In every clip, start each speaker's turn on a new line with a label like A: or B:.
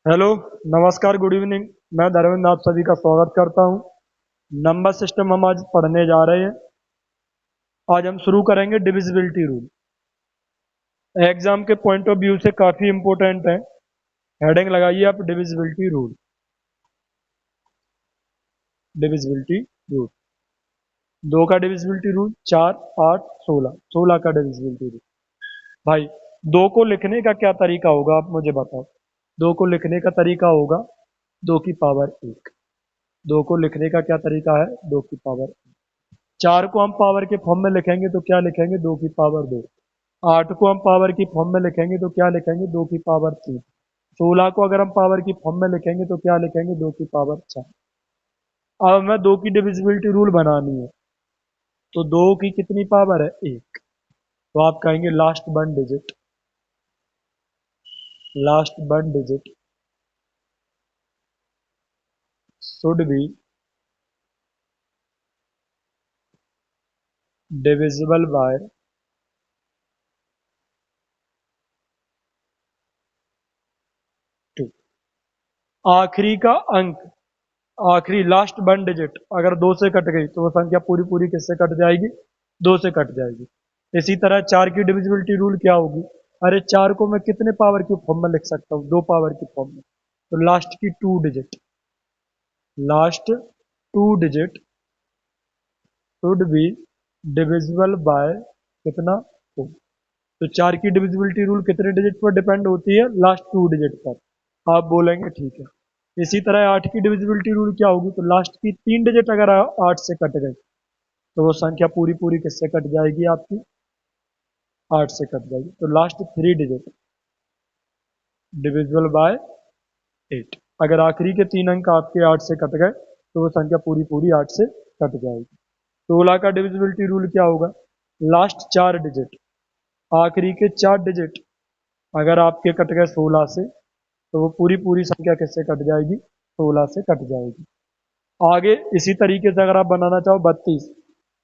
A: Hello. नमस्कार, good evening. मैं धर्मेंद्र आप सभी का स्वागत करता हूं। नंबर सिस्टम हम आज पढ़ने जा रहे हैं। आज हम शुरू करेंगे डिविजिबिलिटी रूल। एग्जाम के पॉइंट ऑफ व्यू से काफी इंपॉर्टेंट है। हेडिंग लगाइए आप, डिविजिबिलिटी रूल। डिविजिबिलिटी रूल, दो का डिविजिबिलिटी रूल, 4, 8, 16, 16 का डिविजिबिलिटी रूल। भाई, दो को लिखने का क्या तरीका होगा आप मुझे बताओ। दो को लिखने का तरीका होगा 2 की पावर 1। दो को लिखने का क्या तरीका है? 2 की पावर। चार को हम पावर के फॉर्म में लिखेंगे तो क्या लिखेंगे? 2 की पावर 2। 8 को हम पावर की फॉर्म में लिखेंगे तो क्या लिखेंगे? 2 की पावर 3। 16 को अगर हम पावर की फॉर्म में लिखेंगे तो क्या लिखेंगे? 2 की पावर 4। अब हमें दो की डिविजिबिलिटी रूल बनानी है, तो दो की कितनी पावर है? 1। तो आप कहेंगे last one digit, last one digit should be divisible bye 2। आखिरी का अंक, आखिरी लास्ट वन डिजिट अगर 2 से कट गई तो वो संख्या पूरी पूरी किससे कट जाएगी? 2 से कट जाएगी। इसी तरह 4 की डिविजिबिलिटी रूल क्या होगी? अरे 4 को मैं कितने पावर की फॉर्म में लिख सकता हूँ? 2 पावर की फॉर्म में। तो लास्ट की 2 digit, last 2 digit should be divisible bye कितना? 2। तो 4 की डिविजिबिलिटी रूल कितने डिजिट पर डिपेंड होती है? लास्ट 2 डिजिट पर। आप बोलेंगे ठीक है। इसी तरह 8 की डिविजिबिलिटी रूल क्या होगी? तो लास्ट की 3 डिजिट अगर 8 से कट गई तो वो संख्या पूरी पूरी किससे कट जाएगी? आपकी 8 से कट जाएगी। तो लास्ट 3 डिजिट डिविजिबल बाय 8। अगर आखिरी के 3 अंक आपके 8 से कट गए तो वो संख्या पूरी पूरी 8 से कट जाएगी। 16 का डिविजिबिलिटी रूल क्या होगा? लास्ट 4 डिजिट, आखिरी के 4 डिजिट अगर आपके कट गए 16 से तो वो पूरी पूरी संख्या किससे कट जाएगी? 16 से कट जाएगी। आगे इसी तरीके से अगर आप बनाना चाहो 32,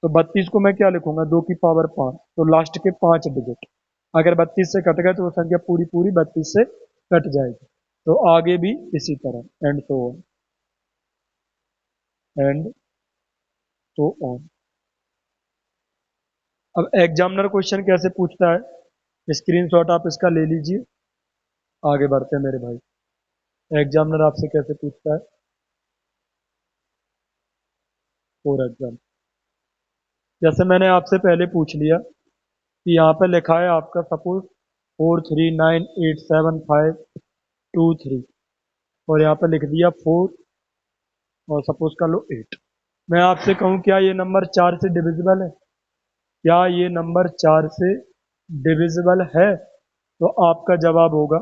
A: तो 32 को मैं क्या लिखूंगा? 2 की पावर 5। तो लास्ट के 5 डिजिट अगर 32 से कट गए तो वो संख्या पूरी पूरी 32 से कट जाएगी। तो आगे भी इसी तरह, and so on, and so on. अब एग्जामिनर क्वेश्चन कैसे पूछता है, स्क्रीनशॉट आप इसका ले लीजिए। आगे बढ़ते हैं मेरे भाई। एग्जामिनर आपसे कैसे पूछता है? फॉर एग्जाम्पल, जैसे मैंने आपसे पहले पूछ लिया कि यहाँ पे लिखा है आपका सपोज 4398752 और यहाँ पे लिख दिया 4 और सपोज कर लो 8। मैं आपसे कहूँ क्या ये नंबर 4 से डिविजिबल है? क्या ये नंबर 4 से डिविजिबल है? तो आपका जवाब होगा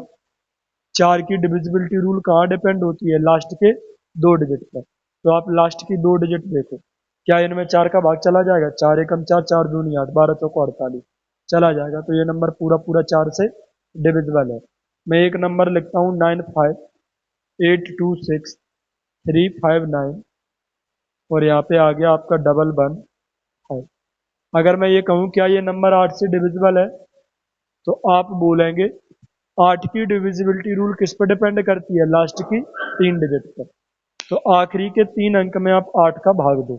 A: 4 की डिविजिबिलिटी रूल कहाँ डिपेंड होती है? लास्ट के 2 डिजिट पर। तो आप लास्ट की 2 डिजिट देखो, क्या इनमें 4 का भाग चला जाएगा? 4 एकम 4, 4 दूनी 8, 12 चौको 48, चला जाएगा। तो ये नंबर पूरा पूरा 4 से डिविजिबल है। मैं एक नंबर लिखता हूँ 95826359 और यहाँ पे आ गया आपका 111। अगर मैं ये कहूँ क्या ये नंबर 8 से डिविजिबल है, तो आप बोलेंगे 8 की डिविजिबिलिटी रूल किस पर डिपेंड करती है? लास्ट की 3 डिजिट पर। तो आखिरी के 3 अंक में आप 8 का भाग दो,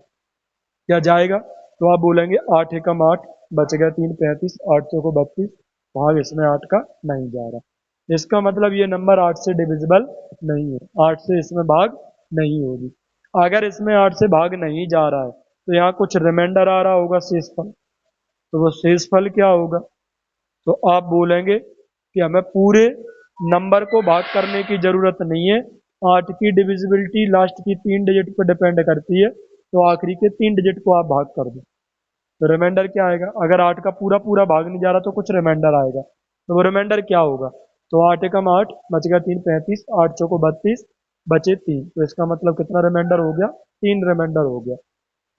A: क्या जाएगा? तो आप बोलेंगे 8 एकम 8, बच गया 3, 35, 8 चौको 32, भाग इसमें 8 का नहीं जा रहा। इसका मतलब ये नंबर 8 से डिविजिबल नहीं है, 8 से इसमें भाग नहीं होगी। अगर इसमें 8 से भाग नहीं जा रहा है तो यहाँ कुछ रिमाइंडर आ रहा होगा, शेषफल। तो वो शेषफल क्या होगा? तो आप बोलेंगे कि हमें पूरे नंबर को भाग करने की जरूरत नहीं है, 8 की डिविजिबिलिटी लास्ट की 3 डिजिट पर डिपेंड करती है, तो आखिरी के 3 डिजिट को आप भाग कर दो। तो रिमाइंडर क्या आएगा? अगर 8 का पूरा पूरा भाग नहीं जा रहा तो कुछ रिमाइंडर आएगा। तो वो रिमाइंडर क्या होगा? तो 8 एकम 8, बच गया 3, 35, 8 चौको 32, बचे 3। तो इसका मतलब कितना रिमाइंडर हो गया? 3 रिमाइंडर हो गया।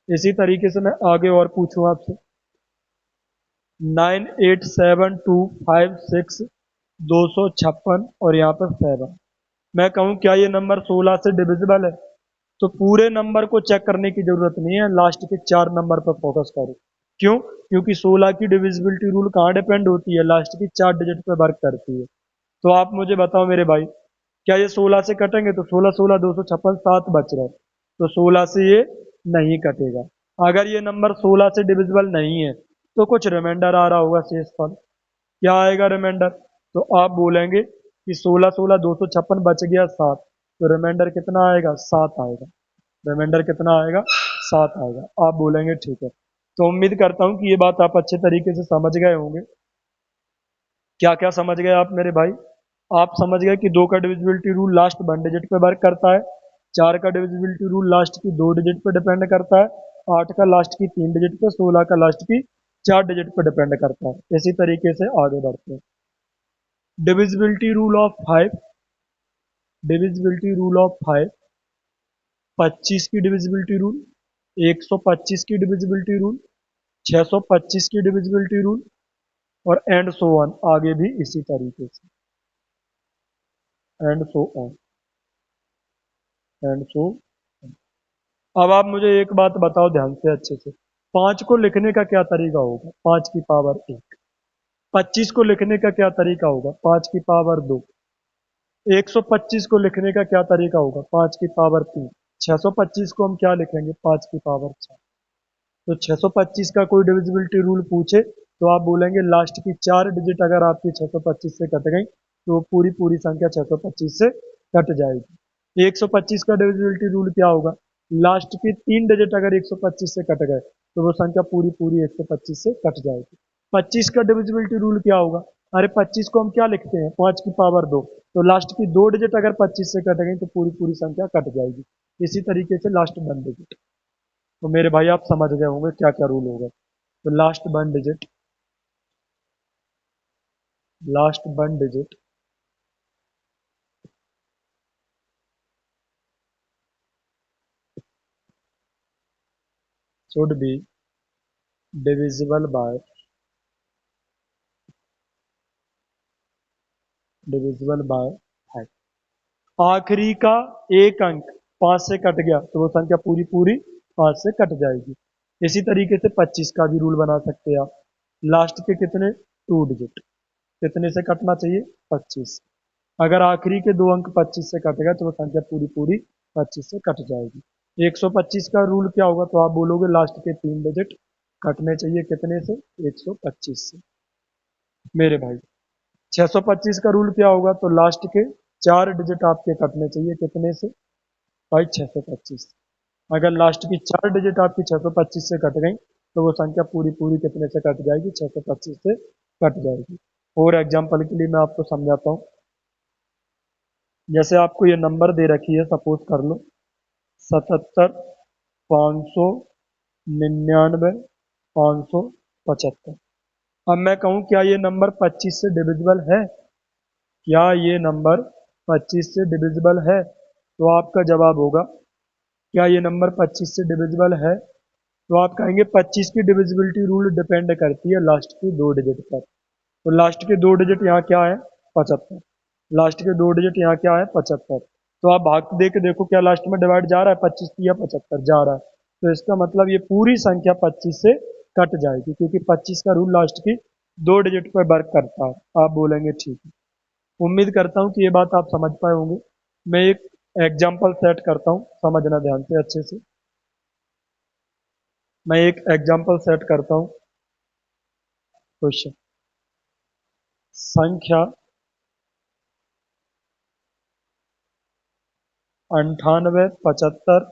A: इसी तरीके से मैं आगे और पूछूं आपसे, 987256 और यहाँ पर 7। मैं कहूँ क्या ये नंबर 16 से डिविजिबल है? तो पूरे नंबर को चेक करने की जरूरत नहीं है, लास्ट के 4 नंबर पर फोकस करो। क्यों? क्योंकि 16 की डिविजिबिलिटी रूल कहाँ डिपेंड होती है? लास्ट की 4 डिजिट पर वर्क करती है। तो आप मुझे बताओ मेरे भाई, क्या ये 16 से कटेंगे? तो 16 16 256 7 बच रहे, तो 16 से ये नहीं कटेगा। अगर ये नंबर 16 से डिविजिबल नहीं है तो कुछ रिमाइंडर आ रहा होगा शेषफल। क्या आएगा रिमाइंडर? तो आप बोलेंगे कि 16 16 256 बच गया 7, तो रिमाइंडर कितना आएगा? 7 आएगा। रिमाइंडर कितना आएगा? 7 आएगा। आप बोलेंगे ठीक है। तो उम्मीद करता हूं कि ये बात आप अच्छे तरीके से समझ गए होंगे। क्या क्या समझ गए आप मेरे भाई? आप समझ गए कि 2 का डिविजिबिलिटी रूल लास्ट 1 डिजिट पे वर्क करता है, 4 का डिविजिबिलिटी रूल लास्ट की 2 डिजिट पे डिपेंड करता है, 8 का लास्ट की 3 डिजिट पे, 16 का लास्ट की 4 डिजिट पे डिपेंड करता है। इसी तरीके से आगे बढ़ते हैं। Divisibility rule of 5, divisibility rule of 5, 25 की डिविजिबिलिटी रूल, 125 की डिविजिबिलिटी रूल, 625 की डिविजिबिलिटी रूल, और एंड सो ऑन, आगे भी इसी तरीके से, and so on, and so. अब आप मुझे एक बात बताओ ध्यान से अच्छे से, 5 को लिखने का क्या तरीका होगा? 5 की पावर 1। 25 को लिखने का क्या तरीका होगा? 5 की पावर 2। 125 को लिखने का क्या तरीका होगा? 5 की पावर 3। 625 को हम क्या लिखेंगे? 5 की पावर 4। तो 625 का कोई डिविजिबिलिटी रूल पूछे तो आप बोलेंगे लास्ट की 4 डिजिट अगर आपकी 625 से कट गई तो वो पूरी पूरी संख्या 625 से कट जाएगी। 125 का डिविजिबिलिटी रूल क्या होगा? लास्ट की 3 डिजिट अगर 125 से कट गए तो वो संख्या पूरी पूरी 125 से कट जाएगी। 25 का डिविजिबिलिटी रूल क्या होगा? अरे 25 को हम क्या लिखते हैं? 5 की पावर 2। तो लास्ट की 2 डिजिट अगर 25 से कट गई तो पूरी पूरी संख्या कट जाएगी। इसी तरीके से लास्ट 1 डिजिट। तो मेरे भाई आप समझ गए होंगे क्या क्या रूल होगा। तो last 1 digit should be divisible bye, divisible by 5। आखिरी का एक अंक 5 से कट गया तो वो संख्या पूरी पूरी 5 से कट जाएगी। इसी तरीके से 25 का भी रूल बना सकते हैं आप। लास्ट के कितने 2 डिजिट, कितने से कटना चाहिए? 25। अगर आखिरी के 2 अंक 25 से कट गए तो वो संख्या पूरी पूरी 25 से कट जाएगी। 125 का रूल क्या होगा? तो आप बोलोगे लास्ट के 3 डिजिट कटने चाहिए कितने से? 125 से। मेरे भाई 625 का रूल क्या होगा? तो लास्ट के 4 डिजिट आपके कटने चाहिए कितने से? भाई 625। अगर लास्ट की 4 डिजिट आपकी 625 से कट गई तो वो संख्या पूरी पूरी कितने से कट जाएगी? 625 से कट जाएगी। और एग्जाम्पल के लिए मैं आपको समझाता हूँ। जैसे आपको ये नंबर दे रखी है, सपोज कर लो 77 599 575। अब मैं कहूँ क्या ये नंबर 25 से डिविजिबल है? क्या ये नंबर 25 से डिविजिबल है? तो आपका जवाब होगा क्या ये नंबर 25 से डिविजिबल है? तो आप कहेंगे 25 की डिविजिबिलिटी रूल डिपेंड करती है लास्ट की 2 डिजिट पर। तो लास्ट के 2 डिजिट यहाँ क्या है? 75। लास्ट के 2 डिजिट यहाँ क्या है? 75। तो आप भाग दे के देखो क्या लास्ट में डिवाइड जा रहा है 25 या 75 जा रहा है। तो इसका मतलब ये पूरी संख्या 25 से कट जाएगी क्योंकि 25 का रूल लास्ट की 2 डिजिट पर वर्क करता है। आप बोलेंगे ठीक है। उम्मीद करता हूँ कि ये बात आप समझ पाए होंगे। मैं एक एग्जाम्पल सेट करता हूँ, समझना ध्यान से अच्छे से। मैं एक एग्जाम्पल सेट करता हूँ। क्वेश्चन संख्या 98 75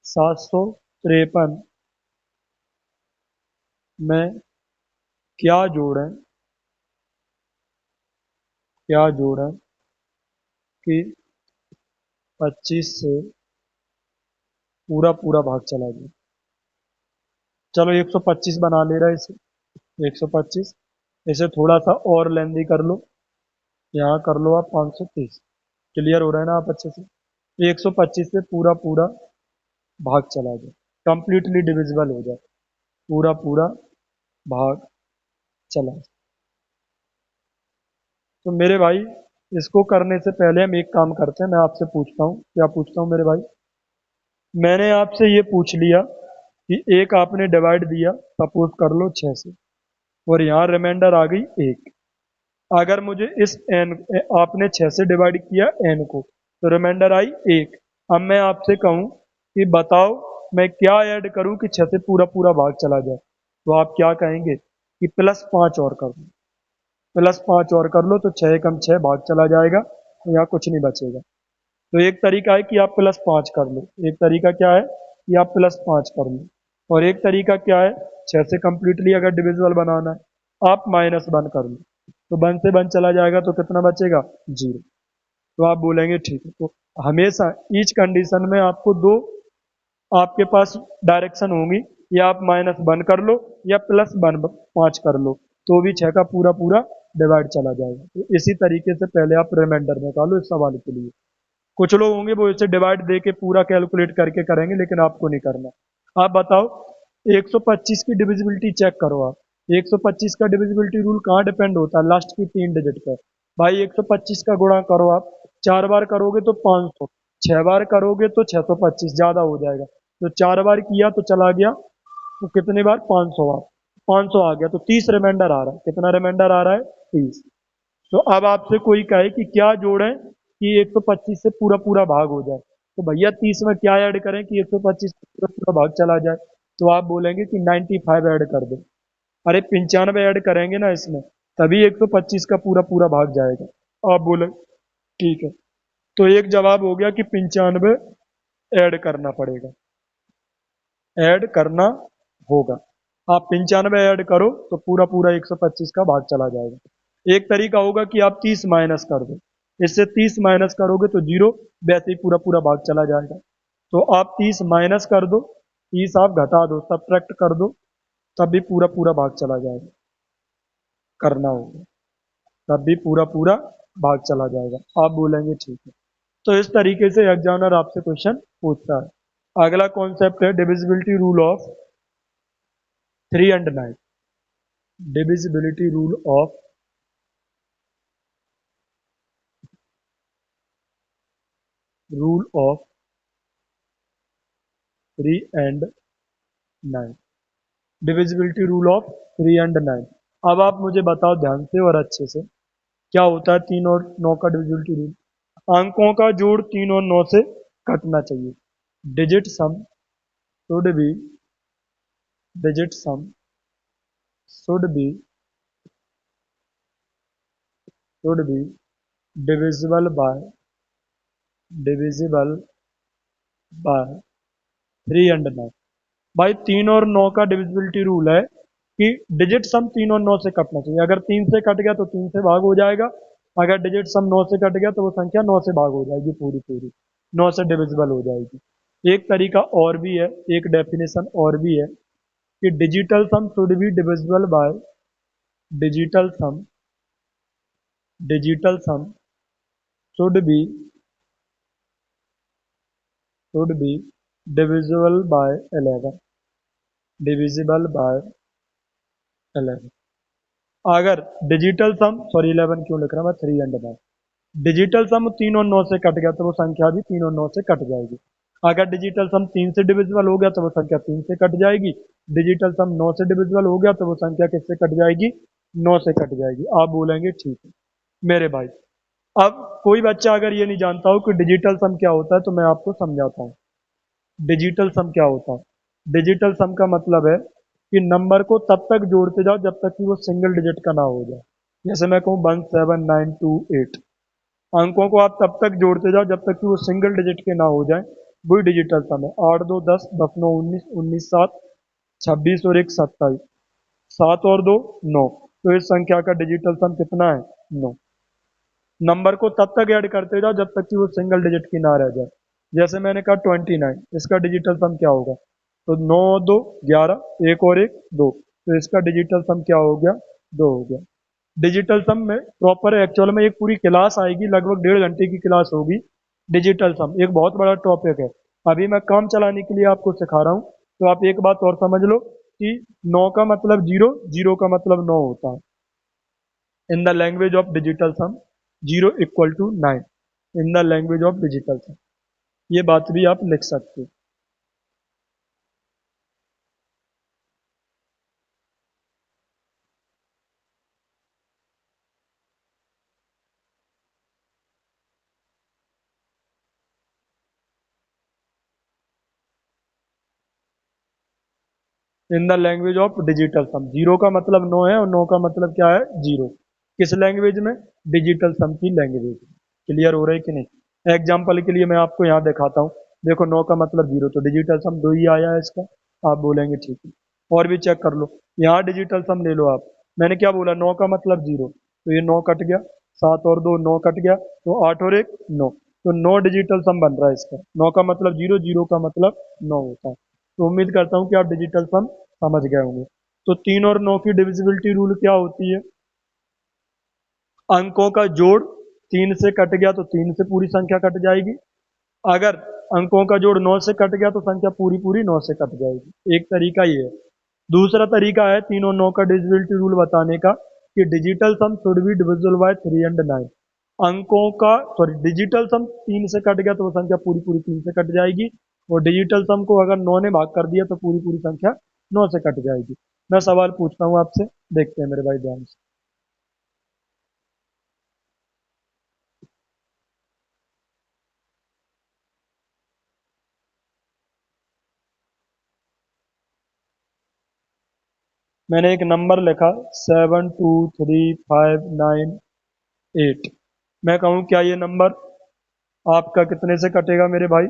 A: 753 में क्या जोड़ें, क्या जोड़ें कि 25 से पूरा पूरा भाग चला जाए। चलो 125 बना ले रहा है इसे, 125। इसे थोड़ा सा और लेंदी कर लो, यहाँ कर लो आप 530। क्लियर हो रहा है ना आप अच्छे से? 125 से पूरा पूरा भाग चला जाए, कंप्लीटली डिविजिबल हो जाए, पूरा पूरा भाग चला जाए। तो मेरे भाई इसको करने से पहले हम एक काम करते हैं। मैं आपसे पूछता हूँ, क्या पूछता हूँ मेरे भाई? मैंने आपसे ये पूछ लिया कि एक आपने डिवाइड दिया, सपोज कर लो 6 से, और यहाँ रिमाइंडर आ गई 1। अगर मुझे इस n, आपने 6 से डिवाइड किया n को, तो रिमाइंडर आई 1। अब मैं आपसे कहूँ कि बताओ मैं क्या ऐड करूँ कि 6 से पूरा पूरा भाग चला जाए, तो आप क्या कहेंगे कि +5 और कर लो, +5 और कर लो, तो 6 एकम 6 भाग चला जाएगा, तो यहाँ कुछ नहीं बचेगा। तो एक तरीका है कि आप +5 कर लो, एक तरीका क्या है कि आप +5 कर लो, और एक तरीका क्या है, 6 से कंप्लीटली अगर डिविजिबल बनाना है आप -1 कर लो, तो 1 से 1 चला जाएगा तो कितना बचेगा, 0। तो आप बोलेंगे ठीक है। तो हमेशा ईच कंडीशन में आपको दो आपके पास डायरेक्शन होंगी, या आप -1 कर लो या +5 कर लो, तो भी 6 का पूरा पूरा डिवाइड चला जाएगा। तो इसी तरीके से पहले आप रिमाइंडर निकालो इस सवाल के लिए। कुछ लोग होंगे वो इसे डिवाइड दे के पूरा कैलकुलेट करके करेंगे, लेकिन आपको नहीं करना। आप बताओ 125 की डिविजिबिलिटी चेक करो आप। 125 का डिविजिबिलिटी रूल कहाँ डिपेंड होता है, लास्ट की 3 डिजिट पर। भाई 125 का गुणा करो आप, 4 बार करोगे तो 500, 6 बार करोगे तो 625 ज्यादा हो जाएगा, तो 4 बार किया तो चला गया, तो कितने बार, 500 बार, 500 आ गया, तो 30 रिमाइंडर आ रहा है। कितना रिमाइंडर आ रहा है, 30। तो अब आपसे कोई कहे कि क्या जोड़ें कि 125 से पूरा पूरा भाग हो जाए, तो भैया 30 में क्या ऐड करें कि 125 से पूरा पूरा भाग चला जाए, तो आप बोलेंगे कि 95 ऐड कर दो। अरे 95 ऐड करेंगे ना इसमें, तभी 125 का पूरा पूरा भाग जाएगा। आप बोले ठीक है। तो एक जवाब हो गया कि 95 ऐड करना पड़ेगा, ऐड करना होगा। आप 95 ऐड करो तो पूरा पूरा 125 का भाग चला जाएगा। एक तरीका होगा कि आप 30 माइनस कर दो, इससे 30 माइनस करोगे तो 0, वैसे ही पूरा पूरा भाग चला जाएगा। तो आप 30 माइनस कर दो, 30 आप घटा दो, सब्ट्रैक्ट कर दो, तब भी पूरा पूरा भाग चला जाएगा, करना होगा, तब भी पूरा पूरा भाग चला जाएगा। आप बोलेंगे ठीक है। तो इस तरीके से एग्जामिनर आपसे क्वेश्चन पूछता है। अगला कॉन्सेप्ट है divisibility rule of 3 and 9। divisibility rule of 3 and 9। divisibility rule of 3 and 9। अब आप मुझे बताओ ध्यान से और अच्छे से, क्या होता है 3 और 9 का डिविजिबिलिटी रूल। अंकों का जोड़ 3 और 9 से कटना चाहिए। Digit some should B digit some should be should be divisible bye divisible by 3 and 9। भाई 3 और 9 का डिविजिबिलिटी रूल है कि डिजिट सम 3 और 9 से कटना चाहिए। अगर 3 से कट गया तो 3 से भाग हो जाएगा, अगर डिजिट सम 9 से कट गया तो वो संख्या 9 से भाग हो जाएगी, पूरी पूरी 9 से डिविजिबल हो जाएगी। एक तरीका और भी है, एक डेफिनेशन और भी है कि digital sum should be divisible by digital sum digital sum should be should be divisible by 11 divisible by 11। अगर डिजिटल सम, सॉरी 11 क्यों लिख रहा मैं, 3 एंड 9। डिजिटल सम 3 और 9 से कट गया तो वो संख्या भी 3 और 9 से कट जाएगी। अगर डिजिटल सम 3 से डिविजिबल हो गया तो वो संख्या 3 से कट जाएगी। डिजिटल सम 9 से डिविजिबल हो गया तो वो संख्या किससे कट जाएगी, 9 से कट जाएगी। आप बोलेंगे ठीक है मेरे भाई। अब कोई बच्चा अगर ये नहीं जानता हो कि डिजिटल सम क्या होता है, तो मैं आपको समझाता हूँ। डिजिटल सम क्या होता है। डिजिटल सम का मतलब है कि नंबर को तब तक जोड़ते जाओ जब तक कि वो सिंगल डिजिट का ना हो जाए। जैसे मैं कहूँ 17928, अंकों को आप तब तक जोड़ते जाओ जब तक कि वो सिंगल डिजिट के ना हो जाए, वही डिजिटल सम है। 8 2 10, 10 9 19, 19 7 26 और 1 27, 7 और 2 9। तो इस संख्या का डिजिटल सम कितना है, 9। नंबर को तब तक ऐड करते जाओ जब तक कि वो सिंगल डिजिट की ना रह जाए। जैसे मैंने कहा 29, इसका डिजिटल सम क्या होगा, तो 9 2 11, एक और एक 2, तो इसका डिजिटल सम क्या हो गया, 2 हो गया। डिजिटल सम में प्रॉपर एक्चुअल में एक पूरी क्लास आएगी, लगभग 1.5 घंटे की क्लास होगी। डिजिटल सम एक बहुत बड़ा टॉपिक है, अभी मैं काम चलाने के लिए आपको सिखा रहा हूँ। तो आप एक बात और समझ लो कि 9 का मतलब 0, 0 का मतलब 9 होता है। In the language of digital sum 0 equal to 9 in the language of digital sum. ये बात भी आप लिख सकते हो। In the language of digital sum. Zero का मतलब नो है और नो का मतलब क्या है, जीरो। किस लैंग्वेज में, डिजिटल सम की लैंग्वेज। क्लियर हो रहा है कि नहीं। एग्जाम्पल के लिए मैं आपको यहाँ दिखाता हूँ। देखो नो का मतलब जीरो, तो डिजिटल सम दो ही आया है इसका। आप बोलेंगे ठीक है। और भी चेक कर लो, यहाँ डिजिटल सम ले लो आप। मैंने क्या बोला, नो का मतलब जीरो, तो ये नो कट गया, सात और दो नौ कट गया, तो आठ और एक नौ, तो नो डिजिटल सम बन रहा है इसका। नो का मतलब जीरो, जीरो का मतलब नौ होता है। तो उम्मीद करता हूँ कि आप डिजिटल सम समझ गए होंगे। तो तीन और नौ की डिविजिबिलिटी रूल क्या होती है, अंकों का जोड़ तीन से कट गया तो तीन से पूरी संख्या कट जाएगी। अगर अंकों का जोड़ नौ से कट गया तो संख्या पूरी पूरी नौ से कट जाएगी। एक तरीका ये है। दूसरा तरीका है तीन और नौ का डिविजिबिलिटी रूल बताने का, कि digital sum should be divisible by 3 and 9। अंकों का सॉरी डिजिटल सम तीन से कट गया तो वो संख्या पूरी पूरी तीन से कट जाएगी, और डिजिटल सम को अगर नौ ने भाग कर दिया तो पूरी पूरी संख्या नौ से कट जाएगी। मैं सवाल पूछता हूँ आपसे, देखते हैं मेरे भाई ध्यान से। मैंने एक नंबर लिखा 7, 2, 3, 5, 9, 8। मैं कहूँ क्या ये नंबर आपका कितने से कटेगा मेरे भाई,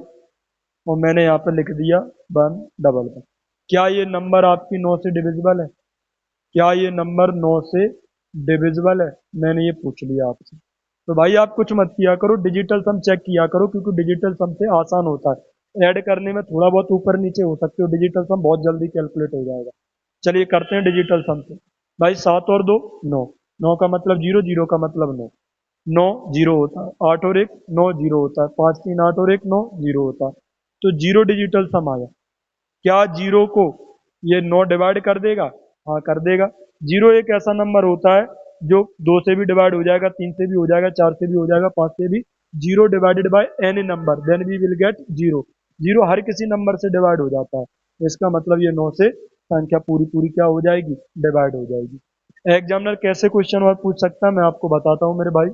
A: और मैंने यहाँ पे लिख दिया 1 डबल 1। क्या ये नंबर आपकी नौ से डिविजिबल है, क्या ये नंबर नौ से डिविजिबल है, मैंने ये पूछ लिया आपसे। तो भाई आप कुछ मत किया करो, डिजिटल सम चेक किया करो, क्योंकि डिजिटल सम से आसान होता है। ऐड करने में थोड़ा बहुत ऊपर नीचे हो सकते हो, डिजिटल सम बहुत जल्दी कैलकुलेट हो जाएगा। चलिए करते हैं डिजिटल सम से। भाई सात और दो नौ, नौ का मतलब जीरो, जीरो का मतलब नौ, नौ जीरो होता है। आठ और एक नौ जीरो होता है। पाँच तीन आठ और एक नौ जीरो होता है। तो जीरो डिजिटल सम आया। क्या जीरो को ये नौ डिवाइड कर देगा, हाँ कर देगा। जीरो एक ऐसा नंबर होता है जो दो से भी डिवाइड हो जाएगा, तीन से भी हो जाएगा, चार से भी हो जाएगा, पांच से भी। Zero divided by any number then we will get zero. Zero हर किसी नंबर से डिवाइड हो जाता है, तो इसका मतलब ये नौ से संख्या पूरी पूरी क्या हो जाएगी, डिवाइड हो जाएगी। एग्जामिनर कैसे क्वेश्चन और पूछ सकता है, मैं आपको बताता हूँ मेरे भाई,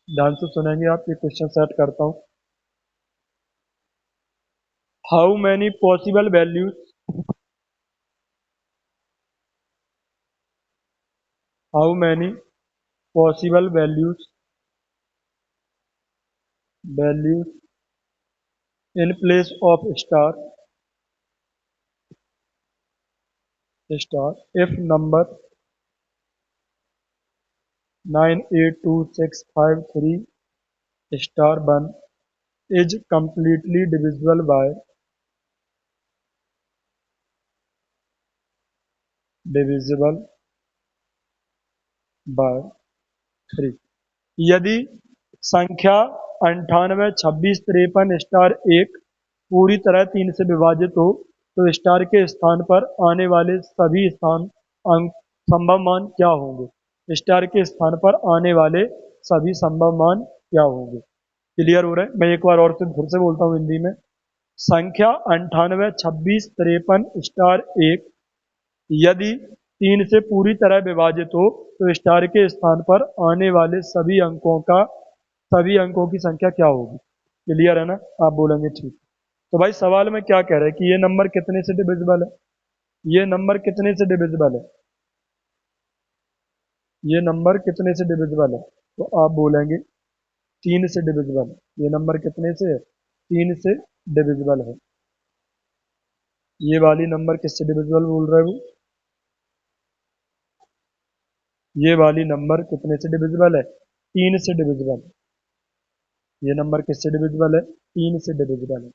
A: ध्यान से सुनेंगे आप। ये क्वेश्चन सेट करता हूँ। How many possible values, how many possible values in place of star if number 982653 star 1 is completely divisible by 3। यदि संख्या 982653 पूरी तरह तीन से विभाजित हो, तो स्टार के स्थान पर आने वाले सभी स्थान अंक संभव मान क्या होंगे, स्टार के स्थान पर आने वाले सभी संभव मान क्या होंगे। क्लियर हो रहा है। मैं एक बार और से फिर से बोलता हूँ हिंदी में। संख्या 982653 यदि तीन से पूरी तरह विभाजित हो, तो स्टार के स्थान पर आने वाले सभी अंकों की संख्या क्या होगी। क्लियर है ना। आप बोलेंगे ठीक। तो भाई सवाल में क्या कह रहा है कि ये नंबर कितने से डिविजिबल है, ये नंबर कितने से डिविजिबल है, ये नंबर कितने से डिविजिबल है। तो आप बोलेंगे तीन से डिविजिबल है। ये नंबर कितने से है, तीन से डिविजिबल है। ये वाली नंबर किससे डिविजिबल बोल रहे हो, ये वाली नंबर कितने से डिविजिबल है, तीन से डिविजिबल है। ये नंबर किससे डिविजिबल है, तीन से डिविजिबल है।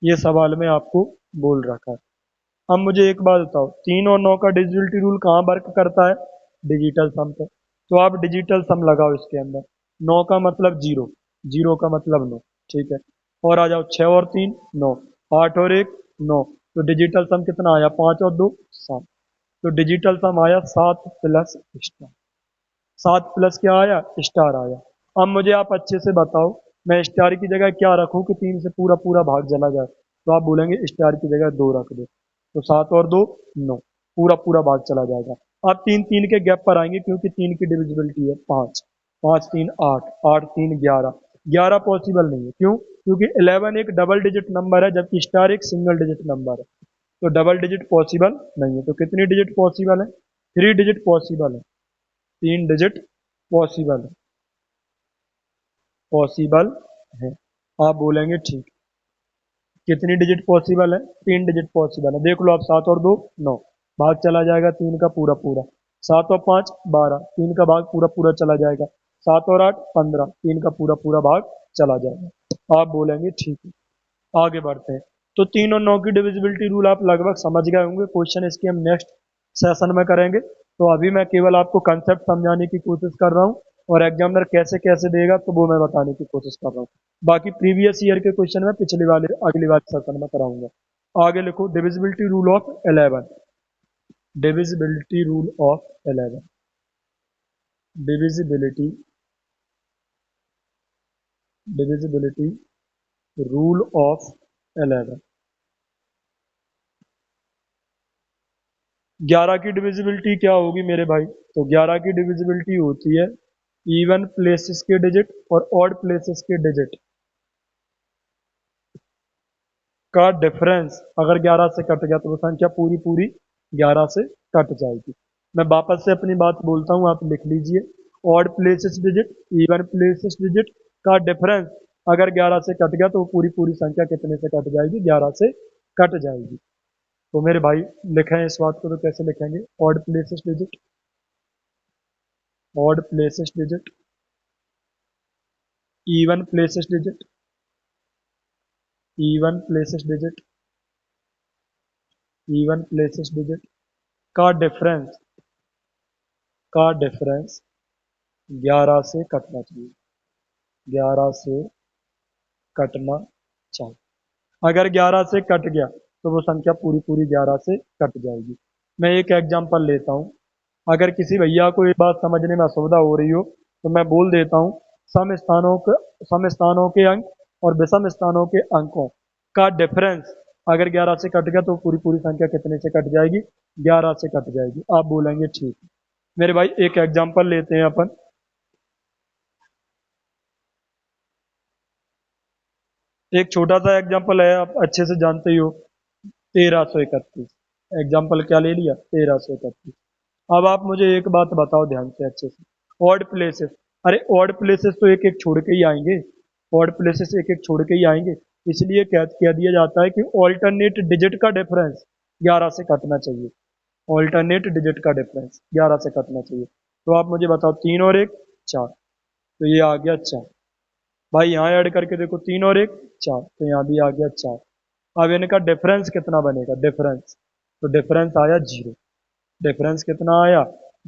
A: ये सवाल में आपको बोल रखा है। अब मुझे एक बात बताओ, तीन और नौ का डिविजिबिलिटी रूल कहाँ वर्क करता है, डिजिटल सम पे। तो आप डिजिटल सम लगाओ इसके अंदर। नौ का मतलब जीरो, जीरो का मतलब नौ, ठीक है। और आ जाओ, छः और तीन नौ, आठ और एक नौ, तो डिजिटल सम कितना आया, पाँच और दो सात। तो डिजिटल सम आया सात प्लस स्टार। सात प्लस क्या आया, स्टार आया। अब मुझे आप अच्छे से बताओ, मैं स्टार की जगह क्या रखूं कि तीन से पूरा पूरा भाग चला जाए। तो आप बोलेंगे स्टार की जगह दो रख दो, तो सात और दो नौ, पूरा पूरा भाग चला जाएगा। अब तीन तीन के गैप पर आएंगे, क्योंकि तीन की डिविजिबिलिटी है पाँच, पाँच तीन आठ, आठ तीन ग्यारह। ग्यारह पॉसिबल नहीं है, क्यों, क्योंकि 11 एक डबल डिजिट नंबर है, जबकि स्टार एक सिंगल डिजिट नंबर है। तो डबल डिजिट पॉसिबल नहीं है। तो कितनी डिजिट पॉसिबल है? 3 डिजिट पॉसिबल है, 3 डिजिट पॉसिबल है, पॉसिबल है। आप बोलेंगे ठीक। कितनी डिजिट पॉसिबल है? 3 डिजिट पॉसिबल है। देख लो आप, 7 और 2 9, भाग चला जाएगा 3 का पूरा पूरा, 7 और 5 12, 3 का भाग पूरा पूरा चला जाएगा, 7 और 8 15, 3 का पूरा पूरा भाग चला जाएगा। आप बोलेंगे ठीक है। आगे बढ़ते हैं। तो 3 और 9 की डिविजिबिलिटी रूल आप लगभग समझ गए होंगे। क्वेश्चन इसके हम नेक्स्ट सेशन में करेंगे। तो अभी मैं केवल आपको कंसेप्ट समझाने की कोशिश कर रहा हूँ, और एग्जामिनर कैसे कैसे देगा तो वो मैं बताने की कोशिश कर रहा हूँ। बाकी प्रीवियस ईयर के क्वेश्चन मैं पिछली वाले अगली वाले सेशन में कराऊंगा। आगे लिखो, divisibility rule of 11। Divisibility rule of 11। Divisibility divisibility rule of 11। 11 की डिविजिबिलिटी क्या होगी मेरे भाई? तो 11 की डिविजिबिलिटी होती है इवन प्लेसेस के डिजिट और ऑड प्लेसेस के डिजिट का डिफरेंस अगर 11 से कट गया तो वो संख्या पूरी पूरी 11 से कट जाएगी। मैं वापस से अपनी बात बोलता हूँ, आप लिख लीजिए। Odd places digit, even places digit का डिफरेंस अगर 11 से कट गया तो वो पूरी पूरी संख्या कितने से कट जाएगी? 11 से कट जाएगी। तो मेरे भाई लिखें इस बात को, तो कैसे लिखेंगे? Odd places digit, odd places digit, even places digit, even places digit, even places digit का डिफरेंस, का डिफरेंस 11 से कटना चाहिए, 11 से कटना चाहिए। अगर 11 से कट गया तो वो संख्या पूरी पूरी 11 से कट जाएगी। मैं एक एग्जांपल लेता हूँ। अगर किसी भैया को ये बात समझने में असुविधा हो रही हो तो मैं बोल देता हूँ, सम स्थानों के अंक और विषम स्थानों के अंकों का डिफरेंस अगर 11 से कट गया तो पूरी पूरी संख्या कितने से कट जाएगी? 11 से कट जाएगी। आप बोलेंगे ठीक है। मेरे भाई एक एग्जांपल लेते हैं अपन। एक छोटा सा एग्जांपल है, आप अच्छे से जानते ही हो, 1331। एग्जाम्पल क्या ले लिया? 1331। अब आप मुझे एक बात बताओ ध्यान से अच्छे से, ऑड प्लेसेस, अरे ऑड प्लेसेस तो एक एक छोड़ के ही आएंगे, ऑड प्लेसेस एक एक छोड़ के ही आएंगे। इसलिए क्या कह दिया जाता है कि ऑल्टरनेट डिजिट का डिफरेंस 11 से कटना चाहिए, ऑल्टरनेट डिजिट का डिफरेंस 11 से कटना चाहिए। तो आप मुझे बताओ, 3 और 1 4, तो ये आ गया 4। भाई यहाँ ऐड करके देखो, 3 और 1 4, तो यहाँ भी आ गया 4। अब इनका डिफरेंस कितना बनेगा? डिफरेंस, तो डिफरेंस आया 0। डिफरेंस कितना आया?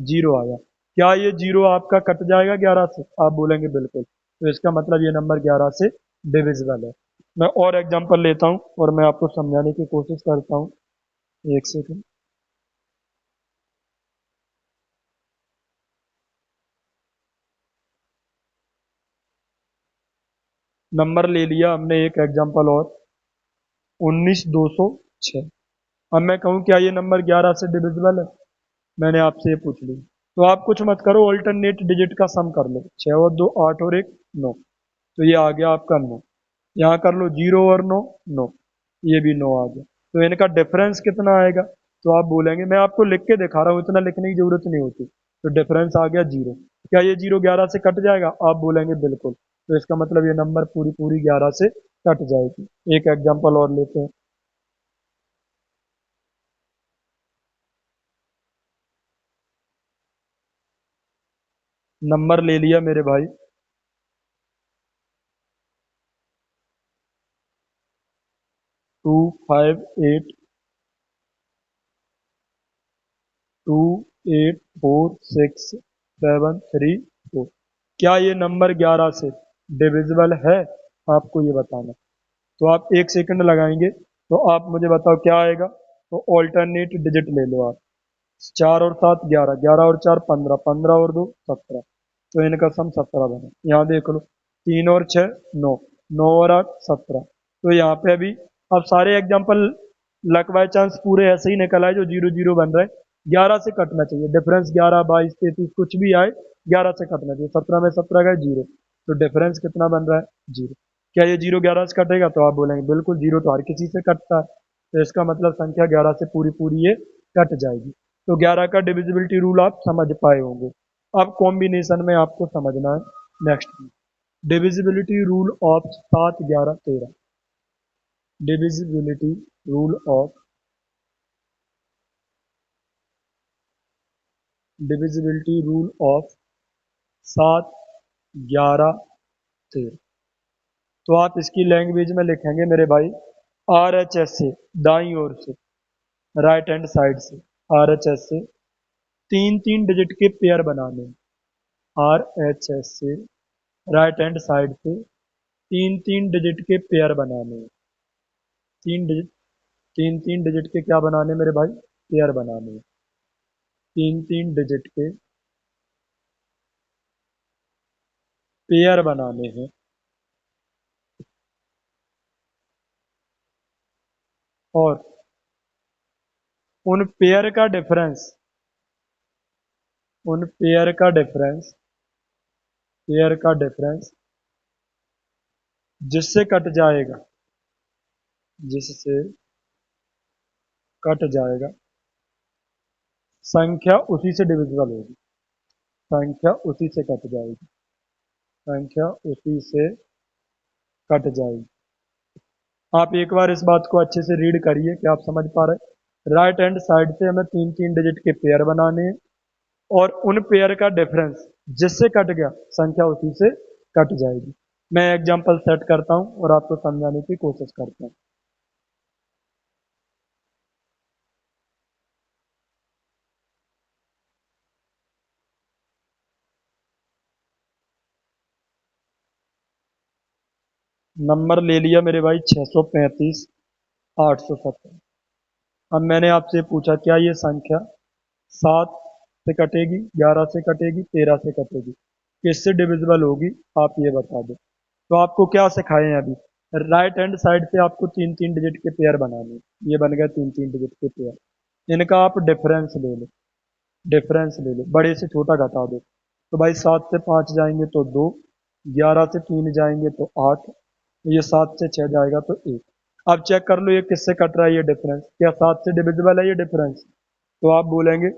A: 0 आया। क्या ये 0 आपका कट जाएगा 11 से? आप बोलेंगे बिल्कुल। तो इसका मतलब ये नंबर 11 से डिविजिबल है। मैं और एग्जांपल लेता हूँ और मैं आपको समझाने की कोशिश करता हूँ। एक सेकंड। नंबर ले लिया हमने एक एग्जांपल और, 19206। अब मैं कहूँ क्या ये नंबर 11 से डिविजिबल है? मैंने आपसे ये पूछ ली। तो आप कुछ मत करो, ऑल्टरनेट डिजिट का सम कर लो। 6 और 2 8 और 1 9, तो ये आ गया आपका 9। यहाँ कर लो 0 और 9 9, ये भी 9 आ गया। तो इनका डिफरेंस कितना आएगा? तो आप बोलेंगे, मैं आपको लिख के दिखा रहा हूँ, इतना लिखने की जरूरत नहीं होती। तो डिफरेंस आ गया 0। क्या ये 0 11 से कट जाएगा? आप बोलेंगे बिल्कुल। तो इसका मतलब ये नंबर पूरी पूरी 11 से कट जाएगी। एक एग्जाम्पल और लेते हैं। नंबर ले लिया मेरे भाई 258 2846734। क्या ये नंबर 11 से डिविजिबल है? आपको ये बताना। तो आप एक सेकंड लगाएंगे, तो आप मुझे बताओ क्या आएगा। तो ऑल्टरनेट डिजिट ले लो आप। 4 और 7 11, 11 और 4 15, 15 और 2 17, तो इनका सम 17 बना। यहाँ देख लो, 3 और 6 9, 9 और 8 17। तो यहाँ पे अभी अब सारे एग्जाम्पल लक बाय चांस पूरे ऐसे ही निकल आए जो 0 0 बन रहे हैं। 11 से कटना चाहिए डिफरेंस, 11 22 33 कुछ भी आए 11 से कटना चाहिए। 17 में 17 गए 0, तो डिफरेंस कितना बन रहा है? 0। क्या ये 0 11 से कटेगा? तो आप बोलेंगे बिल्कुल, 0 तो हर किसी से कटता है। तो इसका मतलब संख्या 11 से पूरी पूरी ये कट जाएगी। तो 11 का डिविजिबिलिटी रूल आप समझ पाए होंगे। अब कॉम्बिनेशन में आपको समझना है next divisibility rule of 7, 11, 13। Divisibility rule of divisibility rule of 7, 11, 13। तो आप इसकी लैंग्वेज में लिखेंगे मेरे भाई, RHS से दाईं ओर से, राइट हैंड साइड से, RHS से तीन तीन डिजिट के पेयर बनाने, RHS से राइट हैंड साइड से तीन तीन डिजिट के पेयर बनाने, तीन डिजिट तीन तीन डिजिट के क्या बनाने मेरे भाई, पेयर बनाने, तीन तीन डिजिट के पेयर बनाने हैं। और उन पेयर का डिफरेंस, उन पेयर का डिफरेंस जिससे कट जाएगा, जिससे कट जाएगा, संख्या उसी से डिविजिबल होगी, संख्या उसी से कट जाएगी, संख्या उसी से कट जाएगी। आप एक बार इस बात को अच्छे से रीड करिए कि आप समझ पा रहे। राइट हैंड साइड से हमें तीन तीन डिजिट के पेयर बनाने हैं और उन पेयर का डिफरेंस जिससे कट गया संख्या उसी से कट जाएगी। मैं एग्जांपल सेट करता हूं और आपको समझाने की कोशिश करता हूं। नंबर ले लिया मेरे भाई 635, 870। अब मैंने आपसे पूछा क्या ये संख्या 7 से कटेगी, 11 से कटेगी, 13 से कटेगी, किससे डिविजिबल होगी, आप ये बता दो। तो आपको क्या सिखाए हैं अभी, राइट हैंड साइड से आपको तीन तीन डिजिट के पेयर बनाने हैं। ये बन गया तीन तीन डिजिट के पेयर, इनका आप डिफरेंस ले लो, डिफरेंस ले लो, बड़े से छोटा घटा दो। तो भाई 7 से 5 जाएंगे तो 2, 11 से 3 जाएंगे तो 8, तो ये 7 से 6 जाएगा तो 1। अब चेक कर लो ये किससे कट रहा है ये डिफरेंस, क्या 7 से डिविजिबल है ये डिफरेंस। तो आप बोलेंगे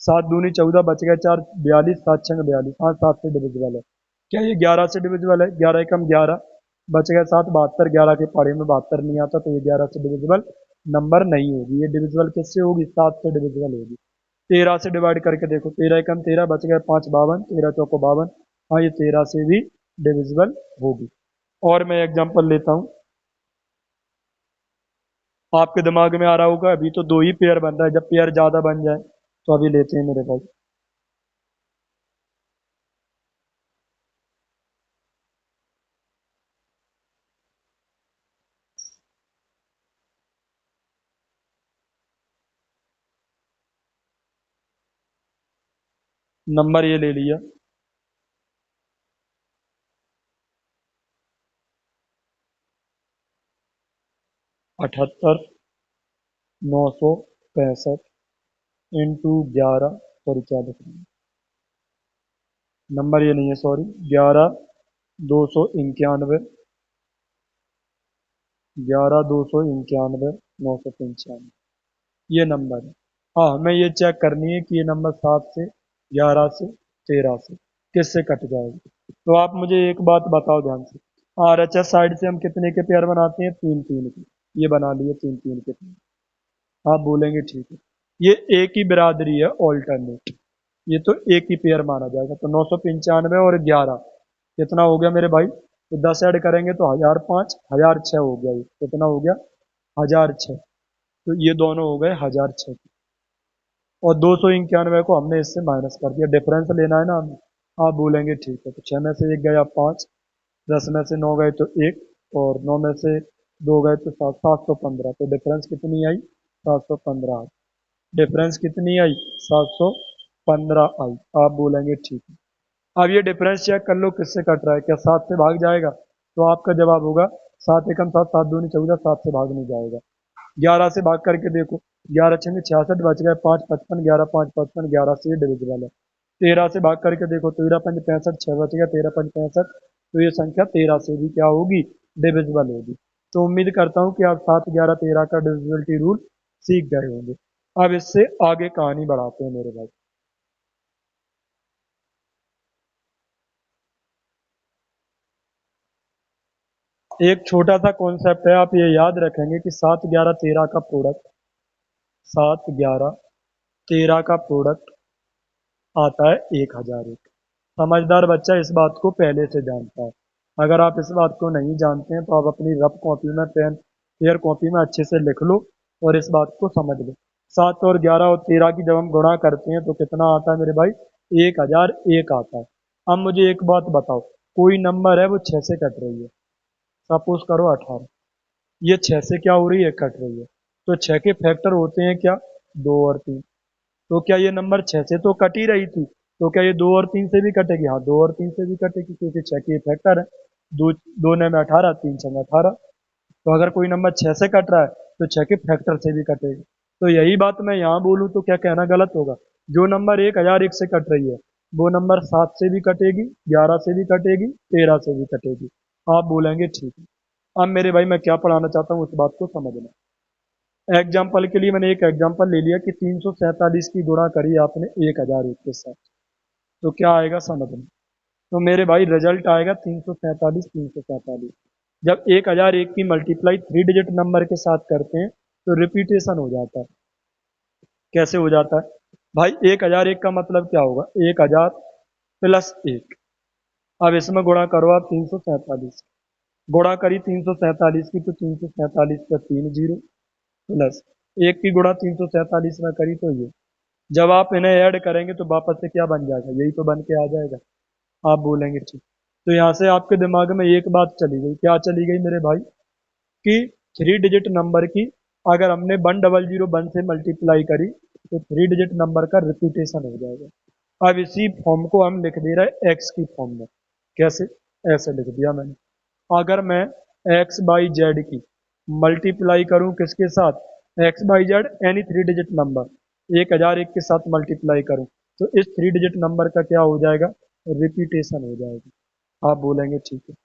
A: 7 दूनी 14, बच गए 4, 42, 7 छंग 42, हाँ 7 से डिविजिबल है। क्या ये 11 से डिविजिबल है, 11 एकम 11, बच गए 7, 72, 11 के पढ़े में 72 नहीं आता, तो ये 11 से डिविजिबल नंबर नहीं होगी। ये डिविजिबल किससे होगी, 7 से डिविजिबल होगी। 13 से डिवाइड करके देखो, 13 एकम 13, बच गए 5, 52, 13 चौको 52, हाँ ये 13 से भी डिविजिबल होगी। और मैं एग्जांपल लेता हूँ, आपके दिमाग में आ रहा होगा अभी तो दो ही पेयर बन रहा है, जब पेयर ज्यादा बन जाए तो अभी लेते हैं मेरे भाई। नंबर ये ले लिया 78, 965 इंटू 11, सॉरी क्या लिख रहा हूँ, नंबर ये नहीं है सॉरी, 11, 291, 11, 291, 995, ये नंबर है। हाँ हमें ये चेक करनी है कि ये नंबर 7 से, 11 से, 13 से किससे कट जाएगा। तो आप मुझे एक बात बताओ ध्यान से, RHS साइड से हम कितने के पेयर बनाते हैं, तीन तीन के। ये बना लिए तीन तीन के पेयर। आप बोलेंगे ठीक है, ये एक ही बिरादरी है ऑल्टरनेट, ये तो एक ही पेयर माना जाएगा। तो 995 और 11 कितना हो गया मेरे भाई, तो 10 ऐड करेंगे तो 1005, 1006 हो गया। ये कितना हो गया, 1006। तो ये दोनों हो गए 1006। और 291 को हमने इससे माइनस कर दिया, डिफरेंस लेना है ना हमें। आप बोलेंगे ठीक है, तो 6 में से एक गया 5, 10 में से 9 गए तो 1, और 9 में से 2 गए तो 7, 715। तो डिफरेंस कितनी आई, 715। डिफरेंस कितनी आई, 715 आई। आप बोलेंगे ठीक है। अब ये डिफरेंस चेक कर लो किससे कट रहा है, क्या 7 से भाग जाएगा। तो आपका जवाब होगा 7 एकम 7, 7 दूनी 14, 7 से भाग नहीं जाएगा। 11 से भाग करके देखो, 11 छंगे 66, बच गए 5, 55, 11 5 55, 11 से ये डिविजिबल है। 13 से भाग करके देखो, 13 पंच 65, 6 बच गया, 13 पंच 65, तो ये संख्या 13 से भी क्या होगी, डिविजिबल होगी। तो उम्मीद करता हूँ कि आप 7, 11, 13 का डिविजिबिलिटी रूल सीख गए होंगे। अब इससे आगे कहानी बढ़ाते हैं मेरे भाई। एक छोटा सा कॉन्सेप्ट है, आप ये याद रखेंगे कि 7, 11, 13 का प्रोडक्ट, 7, 11, 13 का प्रोडक्ट आता है 1001। समझदार बच्चा इस बात को पहले से जानता है। अगर आप इस बात को नहीं जानते हैं तो आप अपनी रफ कॉपी में, पेन क्लियर कॉपी में अच्छे से लिख लो और इस बात को समझ लो। 7 और 11 और 13 की जब हम गुणा करते हैं तो कितना आता है मेरे भाई? 1001 आता है। अब मुझे एक बात बताओ, कोई नंबर है वो 6 से कट रही है, सपोज करो 18, ये 6 से क्या हो रही है? कट रही है। तो 6 के फैक्टर होते हैं क्या? 2 और 3। तो क्या ये नंबर 6 से तो कट ही रही थी, तो क्या ये 2 और 3 से भी कटेगी? हाँ, 2 और 3 से भी कटेगी, क्योंकि 6 की फैक्टर है। दो, दो ने में 18, 3 छंग 18। तो अगर कोई नंबर 6 से कट रहा है तो 6 के फैक्टर से भी कटेगी। तो यही बात मैं यहाँ बोलूँ तो क्या कहना गलत होगा? जो नंबर 1001 से कट रही है वो नंबर 7 से भी कटेगी, 11 से भी कटेगी, 13 से भी कटेगी। आप बोलेंगे ठीक है। अब मेरे भाई मैं क्या पढ़ाना चाहता हूँ उस बात को समझना। एग्जाम्पल के लिए मैंने एक एग्जाम्पल ले लिया कि 347 की गुणा करी आपने 1001 के साथ, तो क्या आएगा समझना। तो मेरे भाई रिजल्ट आएगा 347, 347। जब 1001 की मल्टीप्लाई 3 डिजिट नंबर के साथ करते हैं तो रिपीटेशन हो जाता है। कैसे हो जाता है भाई? 1001 का मतलब क्या होगा? 1000 प्लस 1। अब इसमें गुणा करो आप 347, गुणा करी 347 की तो 347 पर 3 जीरो, प्लस एक की गुणा 347 में करी तो ये। जब आप इन्हें ऐड करेंगे तो वापस से क्या बन जाएगा? यही तो बन के आ जाएगा। आप बोलेंगे ठीक। तो यहाँ से आपके दिमाग में एक बात चली गई, क्या चली गई मेरे भाई? कि 3 डिजिट नंबर की अगर हमने 1001 से मल्टीप्लाई करी तो 3 डिजिट नंबर का रिपीटेशन हो जाएगा। अब इसी फॉर्म को हम लिख दे रहे हैं एक्स की फॉर्म में। कैसे? ऐसे लिख दिया मैंने। अगर मैं एक्स बाई जेड की मल्टीप्लाई करूं किसके साथ? X by Z any 3 digit number 1001 के साथ मल्टीप्लाई करूं तो इस 3 डिजिट नंबर का क्या हो जाएगा? रिपीटेशन हो जाएगा। आप बोलेंगे ठीक है।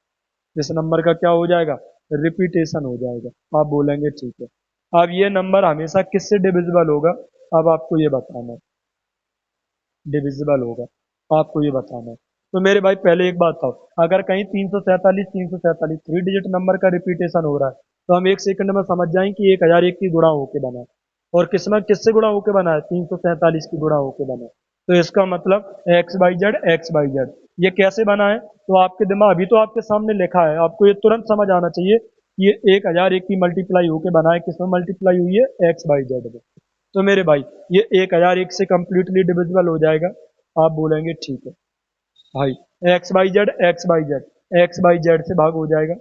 A: इस नंबर का क्या हो जाएगा? रिपीटेशन हो जाएगा। आप बोलेंगे ठीक है। अब ये नंबर हमेशा किससे डिविजिबल होगा? अब आपको ये बताना है। डिविजिबल होगा, आपको ये बताना है। तो मेरे भाई पहले एक बात था, अगर कहीं 347, 3 डिजिट नंबर का रिपीटेशन हो रहा है तो हम एक सेकंड में समझ जाएं कि 1001 की गुणा होके बना है। और किसमें किससे गुणा होके बना है? 347 की गुणा होके बना है। तो इसका मतलब x by Z, x by Z. ये कैसे बना है? तो आपके दिमाग, अभी तो आपके सामने लिखा है, आपको ये तुरंत समझ आना चाहिए कि ये 1001 की मल्टीप्लाई होके बना है। किसमें मल्टीप्लाई हुई है? एक्स बाई जेड में। तो मेरे भाई ये 1001 से कंप्लीटली डिविजिबल हो जाएगा। आप बोलेंगे ठीक है भाई। X by Z, x by Z, x by Z से भाग हो जाएगा।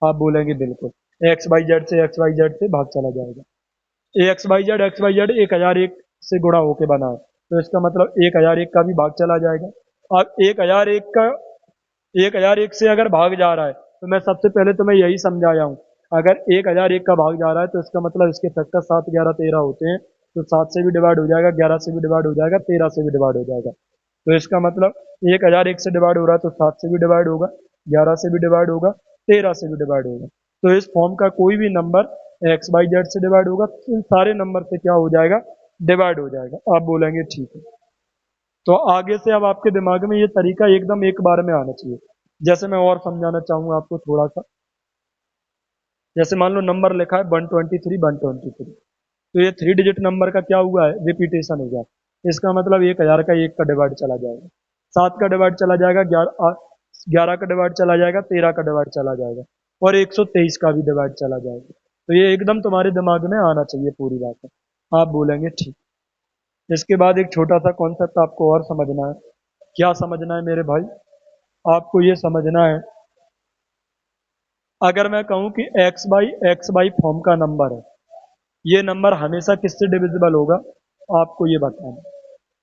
A: आप बोलेंगे बिल्कुल। एक्स बाई जेड से, एक्स बाई जेड से भाग चला जाएगा। X by Z, x by Z 1001 से गुणा होके बना है, तो इसका मतलब 1001 का भी भाग चला जाएगा। अब 1001 का, 1001 से अगर भाग जा रहा है तो मैं सबसे पहले तो मैं यही समझाया हूँ, अगर 1001 का भाग जा रहा है तो इसका मतलब इसके फैक्टर 7, 11, 13 होते हैं। तो 7 से भी डिवाइड हो जाएगा, 11 से भी डिवाइड हो जाएगा, 13 से भी डिवाइड हो जाएगा। तो इसका मतलब 1001 से डिवाइड हो रहा है तो 7 से भी डिवाइड होगा, 11 से भी डिवाइड होगा, 13 से भी डिवाइड होगा। तो इस फॉर्म का कोई भी नंबर एक्स बाई जेड से डिवाइड होगा तो इन सारे नंबर से क्या हो जाएगा? डिवाइड हो जाएगा। आप बोलेंगे ठीक है। तो आगे से अब आपके दिमाग में ये तरीका एकदम एक बार में आना चाहिए। जैसे मैं और समझाना चाहूंगा आपको थोड़ा सा। जैसे मान लो नंबर लिखा है 123, 123। तो ये 3 डिजिट नंबर का क्या हुआ है? रिपीटेशन हो गया। इसका मतलब 1000 का एक का डिवाइड चला जाएगा, 7 का डिवाइड चला जाएगा, 11 का डिवाइड चला जाएगा, 13 का डिवाइड चला जाएगा, और 123 का भी डिवाइड चला जाएगा। तो ये एकदम तुम्हारे दिमाग में आना चाहिए पूरी बात है। आप बोलेंगे ठीक। इसके बाद एक छोटा सा कॉन्सेप्ट आपको और समझना है। क्या समझना है मेरे भाई? आपको ये समझना है, अगर मैं कहूं कि एक्स बाई फॉर्म का नंबर है, ये नंबर हमेशा किससे डिविजिबल होगा? आपको ये बताना।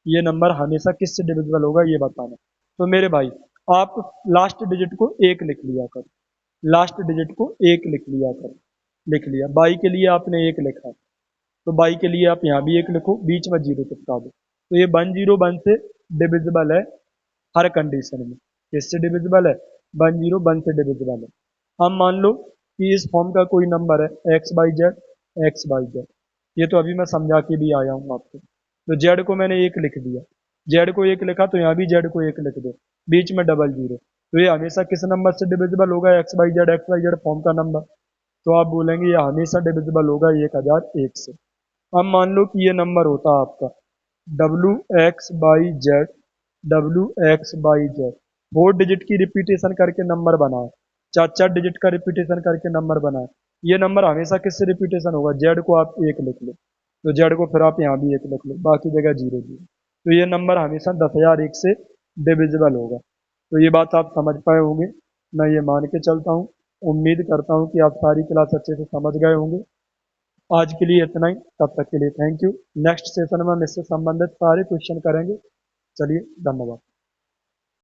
A: ये नंबर हमेशा किससे डिविजिबल होगा ये बताना। तो मेरे भाई आप लास्ट डिजिट को एक लिख लिया कर, लास्ट डिजिट को एक लिख लिया कर। लिख लिया। बाई के लिए आपने एक लिखा, तो बाई के लिए आप यहाँ भी एक लिखो, बीच में जीरो चिपका दो। तो ये 101 से डिविजिबल है हर कंडीशन में। किससे डिविजिबल है? 101 से डिविजिबल है। हम मान लो कि इस फॉर्म का कोई नंबर है एक्स बाई जेड। ये तो अभी मैं समझा के भी आया हूँ आपको। तो जेड को मैंने एक लिख दिया, जेड को एक लिखा तो यहाँ भी जेड को एक लिख दो, बीच में डबल जीरो। तो ये हमेशा किस नंबर से डिविजिबल होगा? एक्स बाई जेड फॉर्म का नंबर। तो आप बोलेंगे ये हमेशा डिविजिबल होगा 1001 से। अब मान लो कि ये नंबर होता है आपका W x by Z, W x by Z, 4 digit की रिपीटेशन करके नंबर बनाए, 4 4 डिजिट का रिपीटेशन करके नंबर बनाए। ये नंबर हमेशा किससे रिपीटेशन होगा? जेड को आप एक लिख लो, तो जेड को फिर आप यहाँ भी एक लिख लो, बाकी जगह जीरो जीरो। तो ये नंबर हमेशा 10,001 से डिविजिबल होगा। तो ये बात आप समझ पाए होंगे, मैं ये मान के चलता हूँ। उम्मीद करता हूँ कि आप सारी क्लास अच्छे से समझ गए होंगे। आज के लिए इतना ही, तब तक के लिए थैंक यू। नेक्स्ट सेशन में हम इससे संबंधित सारे क्वेश्चन करेंगे। चलिए, धन्यवाद।